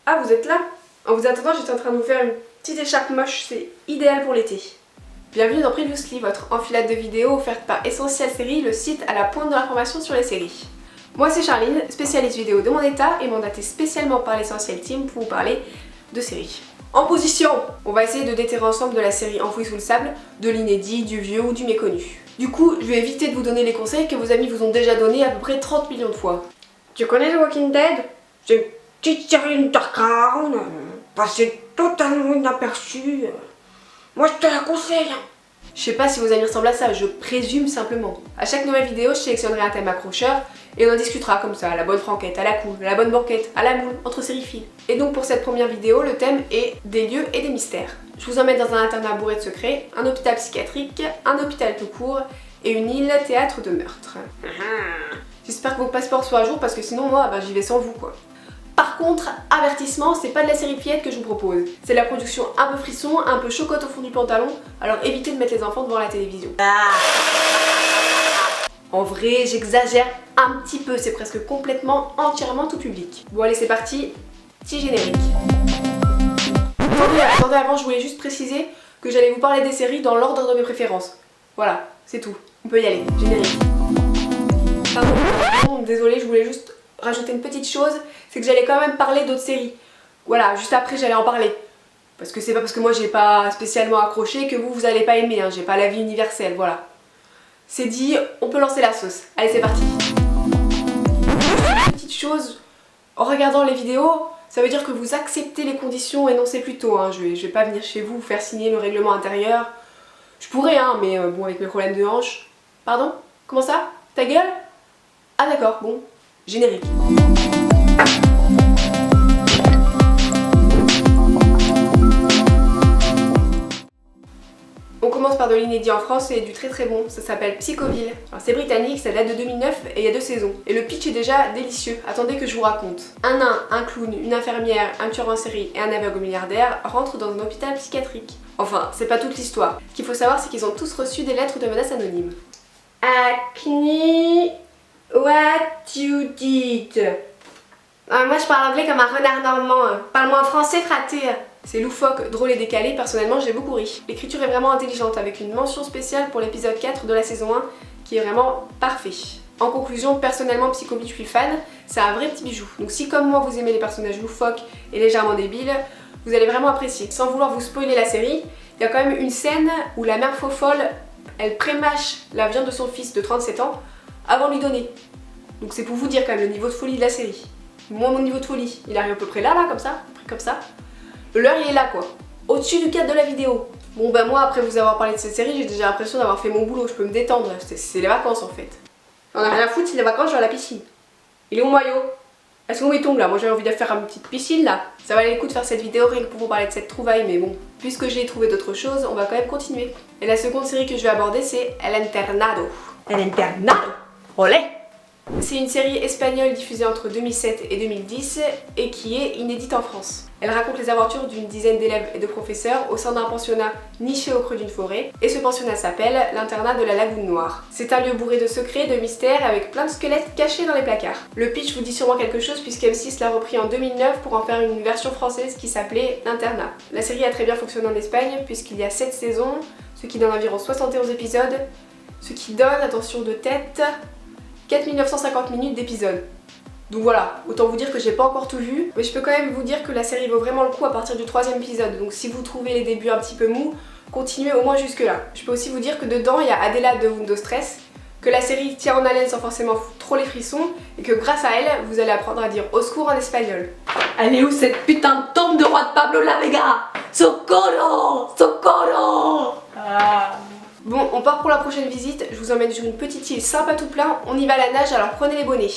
Ah, vous êtes là? En vous attendant, j'étais en train de vous faire une petite écharpe moche, c'est idéal pour l'été. Bienvenue dans Previously, votre enfilade de vidéos offerte par Essential Série, le site à la pointe de l'information sur les séries. Moi c'est Charline, spécialiste vidéo de mon état et mandatée spécialement par l'Essential Team pour vous parler de séries. En position, on va essayer de déterrer ensemble de la série Enfouie sous le sable, de l'inédit, du vieux ou du méconnu. Du coup, je vais éviter de vous donner les conseils que vos amis vous ont déjà donnés à peu près 30 millions de fois. Tu connais The Walking Dead? C'est une petite série underground, passée totalement inaperçue. Moi je te la conseille. Je sais pas si vos amis ressemblent à ça, je présume simplement. À chaque nouvelle vidéo, je sélectionnerai un thème accrocheur et on en discutera comme ça, à la bonne franquette, à la cool, à la bonne banquette, à la moule, entre sériphiles. Et donc pour cette première vidéo, le thème est des lieux et des mystères. Je vous emmène dans un internat bourré de secrets, un hôpital psychiatrique, un hôpital tout court et une île théâtre de meurtre. J'espère que vos passeports soient à jour parce que sinon moi, j'y vais sans vous quoi. Par contre, avertissement, c'est pas de la série fillette que je vous propose. C'est de la production un peu frisson, un peu chocotte au fond du pantalon, alors évitez de mettre les enfants devant la télévision. En vrai, j'exagère un petit peu, c'est presque complètement, entièrement tout public. Bon allez, c'est parti, petit générique. Attendez, avant je voulais juste préciser que j'allais vous parler des séries dans l'ordre de mes préférences. Voilà, c'est tout, on peut y aller, générique. Pardon, désolée, je voulais juste rajouter une petite chose, c'est que j'allais quand même parler d'autres séries. Voilà, juste après j'allais en parler. Parce que c'est pas parce que moi j'ai pas spécialement accroché que vous allez pas aimer, hein. J'ai pas la vie universelle, voilà. C'est dit, on peut lancer la sauce. Allez, c'est parti. Une petite chose, en regardant les vidéos, ça veut dire que vous acceptez les conditions énoncées plus tôt, hein. Je vais pas venir chez vous faire signer le règlement intérieur. Je pourrais, hein, mais bon, avec mes problèmes de hanche. Pardon? Comment ça? Ta gueule? Ah d'accord, bon. Générique. On commence par de l'inédit en France et du très très bon, ça s'appelle Psychoville. C'est britannique, ça date de 2009 et il y a 2 saisons. Et le pitch est déjà délicieux, attendez que je vous raconte. Un nain, un clown, une infirmière, un tueur en série et un aveugle milliardaire rentrent dans un hôpital psychiatrique. Enfin, c'est pas toute l'histoire. Ce qu'il faut savoir, c'est qu'ils ont tous reçu des lettres de menaces anonymes. Acne, what you did? Moi je parle anglais comme un renard normand. Parle-moi en français, fraté. C'est loufoque, drôle et décalé, personnellement j'ai beaucoup ri. L'écriture est vraiment intelligente avec une mention spéciale pour l'épisode 4 de la saison 1 qui est vraiment parfait. En conclusion, personnellement Psychoville je suis fan, c'est un vrai petit bijou. Donc si comme moi vous aimez les personnages loufoques et légèrement débiles, vous allez vraiment apprécier. Sans vouloir vous spoiler la série, il y a quand même une scène où la mère faux folle, elle prémâche la viande de son fils de 37 ans avant de lui donner. Donc c'est pour vous dire quand même le niveau de folie de la série. Moi mon niveau de folie, il arrive à peu près là, comme ça, comme ça. Le leur il est là quoi, au-dessus du cadre de la vidéo. Bon moi après vous avoir parlé de cette série, j'ai déjà l'impression d'avoir fait mon boulot, je peux me détendre, c'est les vacances en fait. On a rien à foutre, c'est les vacances, je vais à la piscine. Il est où mon maillot? Est-ce qu'on y tombe là? Moi j'ai envie de faire une petite piscine là. Ça valait le coup de faire cette vidéo rien que pour vous parler de cette trouvaille, mais bon, puisque j'ai trouvé d'autres choses, on va quand même continuer. Et la seconde série que je vais aborder c'est El Internado. El Internado, olé! C'est une série espagnole diffusée entre 2007 et 2010 et qui est inédite en France. Elle raconte les aventures d'une dizaine d'élèves et de professeurs au sein d'un pensionnat niché au creux d'une forêt et ce pensionnat s'appelle l'internat de la Lagune Noire. C'est un lieu bourré de secrets, de mystères avec plein de squelettes cachés dans les placards. Le pitch vous dit sûrement quelque chose puisque M6 l'a repris en 2009 pour en faire une version française qui s'appelait l'internat. La série a très bien fonctionné en Espagne puisqu'il y a 7 saisons, ce qui donne environ 71 épisodes, ce qui donne, attention de tête, 4950 minutes d'épisode. Donc voilà, autant vous dire que j'ai pas encore tout vu, mais je peux quand même vous dire que la série vaut vraiment le coup à partir du 3e épisode, donc si vous trouvez les débuts un petit peu mous, continuez au moins jusque là. Je peux aussi vous dire que dedans il y a Adela de Windows Stress, que la série tient en haleine sans forcément trop les frissons, et que grâce à elle, vous allez apprendre à dire au secours en espagnol. Elle est où cette putain de tombe de roi de Pablo la Vega? Socorro! Socorro! Bon, on part pour la prochaine visite, je vous emmène sur une petite île sympa tout plein, on y va à la nage, alors prenez les bonnets.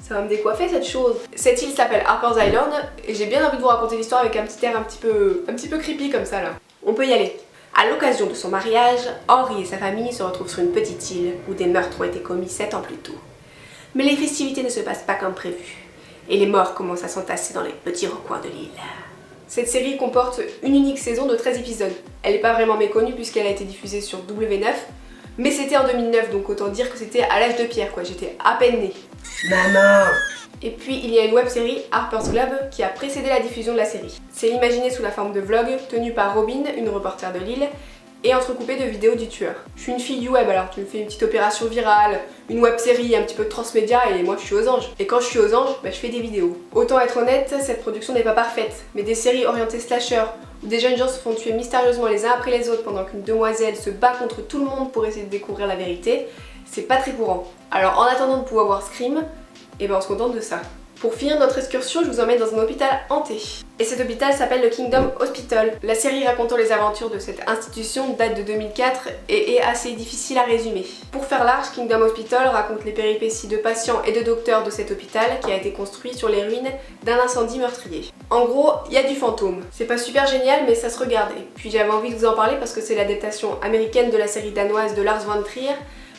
Ça va me décoiffer cette chose. Cette île s'appelle Harper's Island et j'ai bien envie de vous raconter l'histoire avec un petit air un petit peu creepy comme ça là. On peut y aller. À l'occasion de son mariage, Henry et sa famille se retrouvent sur une petite île où des meurtres ont été commis 7 ans plus tôt. Mais les festivités ne se passent pas comme prévu et les morts commencent à s'entasser dans les petits recoins de l'île. Cette série comporte une unique saison de 13 épisodes. Elle n'est pas vraiment méconnue puisqu'elle a été diffusée sur W9, mais c'était en 2009 donc autant dire que c'était à l'âge de pierre quoi, j'étais à peine née. Maman! Et puis il y a une web-série Harper's Globe qui a précédé la diffusion de la série. C'est imaginé sous la forme de vlog tenu par Robin, une reporter de Lille, et entrecoupé de vidéos du tueur. Je suis une fille du web, alors tu me fais une petite opération virale, une web-série, un petit peu de transmédia et moi je suis aux anges. Et quand je suis aux anges, je fais des vidéos. Autant être honnête, cette production n'est pas parfaite, mais des séries orientées slasher, où des jeunes gens se font tuer mystérieusement les uns après les autres pendant qu'une demoiselle se bat contre tout le monde pour essayer de découvrir la vérité, c'est pas très courant. Alors en attendant de pouvoir voir Scream, on se contente de ça. Pour finir notre excursion, je vous emmène dans un hôpital hanté. Et cet hôpital s'appelle le Kingdom Hospital. La série racontant les aventures de cette institution date de 2004 et est assez difficile à résumer. Pour faire large, Kingdom Hospital raconte les péripéties de patients et de docteurs de cet hôpital qui a été construit sur les ruines d'un incendie meurtrier. En gros, il y a du fantôme. C'est pas super génial, mais ça se regarde. Et puis j'avais envie de vous en parler parce que c'est l'adaptation américaine de la série danoise de Lars von Trier,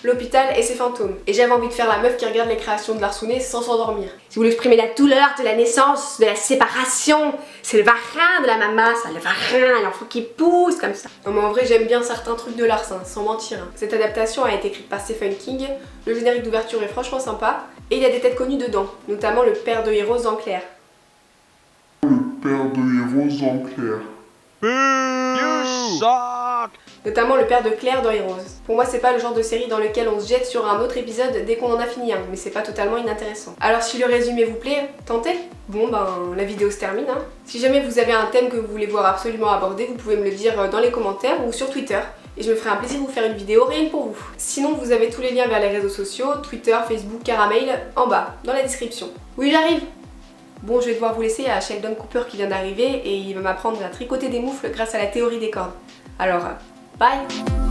L'hôpital et ses fantômes. Et j'avais envie de faire la meuf qui regarde les créations de Larsounet sans s'endormir. Si vous voulez exprimer la douleur de la naissance, de la séparation, c'est le varin de la maman, ça, le varin, l'enfant qui pousse comme ça. Non mais en vrai j'aime bien certains trucs de Lars, sans mentir. Cette adaptation a été écrite par Stephen King, le générique d'ouverture est franchement sympa, et il y a des têtes connues dedans, notamment le père de Heroes en clair. Le père de Heroes en clair. You suck! Notamment le père de Claire dans Heroes. Pour moi c'est pas le genre de série dans lequel on se jette sur un autre épisode dès qu'on en a fini un, mais c'est pas totalement inintéressant. Alors si le résumé vous plaît, tentez. Bon la vidéo se termine. Si jamais vous avez un thème que vous voulez voir absolument abordé, vous pouvez me le dire dans les commentaires ou sur Twitter. Et je me ferai un plaisir de vous faire une vidéo rien que pour vous. Sinon vous avez tous les liens vers les réseaux sociaux, Twitter, Facebook, Caramel, en bas, dans la description. Oui j'arrive. Bon, je vais devoir vous laisser, il y a Sheldon Cooper qui vient d'arriver et il va m'apprendre à tricoter des moufles grâce à la théorie des cordes. Alors, bye!